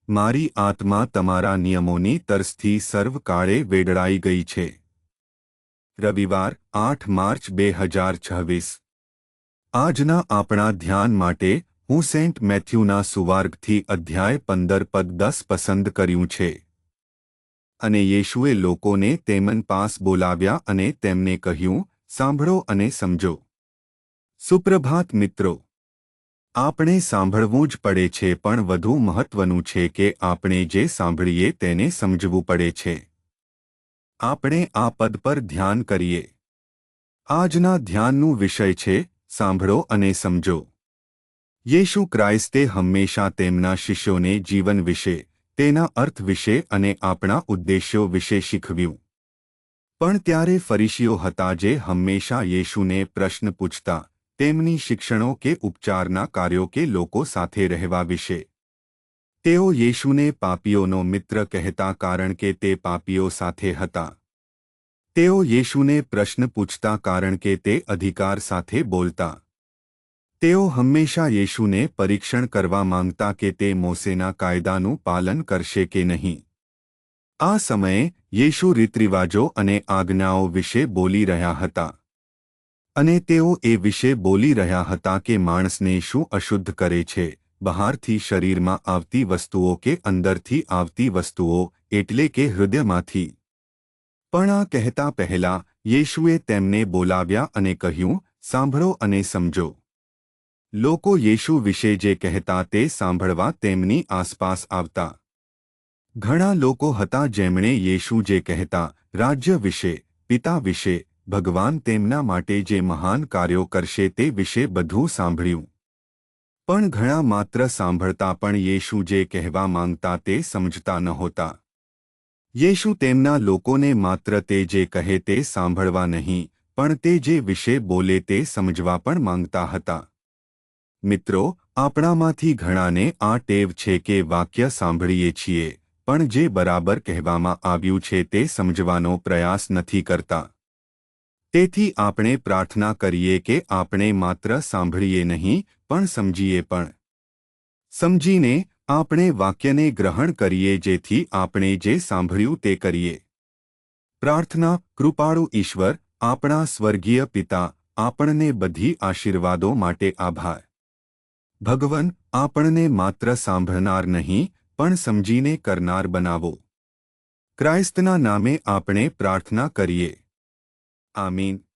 મારી આત્મા તમારા નિયમોની તરસથી સર્વકાળે વેડળાઈ ગઈ છે. રવિવાર 8 માર્ચ 2026. આજના આપણા ધ્યાન માટે હું સેન્ટ મેથ્યુના સુવાર્ગથી અધ્યાય 15 પદ 10 પસંદ કર્યું છે. અને યેશુએ લોકોને તેમન પાસ બોલાવ્યા અને તેમને કહ્યું, સાંભળો અને સમજો. સુપ્રભાત મિત્રો. આપણે સાંભળવું જ પડે છે, પણ વધુ મહત્વનું છે કે આપણે જે સાંભળીએ તેને સમજવું પડે છે. આપણે આ પદ પર ધ્યાન કરીએ. આજના ધ્યાનનું વિષય છે, સાંભળો અને સમજો. યેશુ ક્રાઇસ્તે હંમેશા તેમના શિષ્યોને જીવન વિશે, તેના અર્થ વિશે અને આપણા ઉદ્દેશ્યો વિશે શીખવ્યું. પણ ત્યારે ફરીસીઓ હતા જે હંમેશા યેશુને પ્રશ્ન પૂછતા, તેમની શિક્ષણો કે ઉપચારના કાર્યો કે લોકો સાથે રહેવા વિશે. તેઓ યેશુને પાપીઓનો મિત્ર કહેતા કારણ કે તે પાપીઓ સાથે હતા. તેઓ યેશુને પ્રશ્ન પૂછતા કારણ કે તે અધિકાર સાથે બોલતા. તેઓ હંમેશા યેશુને પરીક્ષણ કરવા માંગતા કે તે મોસેના કાયદાનું પાલન કરશે કે નહીં. આ સમયે યેશુ રીતરિવાજો અને આજ્ઞાઓ વિશે બોલી રહ્યા હતા. અને તેઓ એ વિશે બોલી રહ્યા હતા કે માણસને શું અશુદ્ધ કરે છે, બહારથી શરીરમાં આવતી વસ્તુઓ કે અંદરથી આવતી વસ્તુઓ, એટલે કે હૃદયમાંથી. પણ આ કહેતા પહેલા યેશુએ તેમને બોલાવ્યા અને કહ્યું, સાંભળો અને સમજો. લોકો યેશુ વિશે જે કહેતા તે સાંભળવા તેમની આસપાસ આવતા. ઘણા લોકો હતા જેમણે યેશુ જે કહેતા, રાજ્ય વિશે, પિતા વિશે, ભગવાન તેમના માટે જે મહાન કાર્યો કરશે તે વિશે બધું સાંભળ્યું. પણ ઘણા માત્ર સાંભળતા પણ યેશુ જે કહેવા માંગતા તે સમજતા નહોતા. યેશુ તેમના લોકોને માત્ર તે જે કહે તે સાંભળવા નહીં, પણ તે જે વિશે બોલે તે સમજવા પણ માંગતા હતા. મિત્રો, આપણામાંથી ઘણાને આ ટેવ છે કે વાક્ય સાંભળીએ છીએ, પણ જે બરાબર કહેવામાં આવ્યું છે તે સમજવાનો પ્રયાસ નથી કરતા. તેથી આપણે પ્રાર્થના કરીએ કે આપણે માત્ર સાંભળીએ નહીં, પણ સમજીએ પણ. સમજીને આપણે વાક્યને ગ્રહણ કરીએ જેથી આપણે જે સાંભળ્યું તે કરીએ. પ્રાર્થના. કૃપાળુ ઈશ્વર, આપણા સ્વર્ગીય પિતા, આપણને બધી આશીર્વાદો માટે આભાર. ભગવાન, આપણને માત્ર સાંભળનાર નહીં, પણ સમજીને કરનાર બનાવો. ક્રાઇસ્તના નામે આપણે પ્રાર્થના કરીએ. આમીન.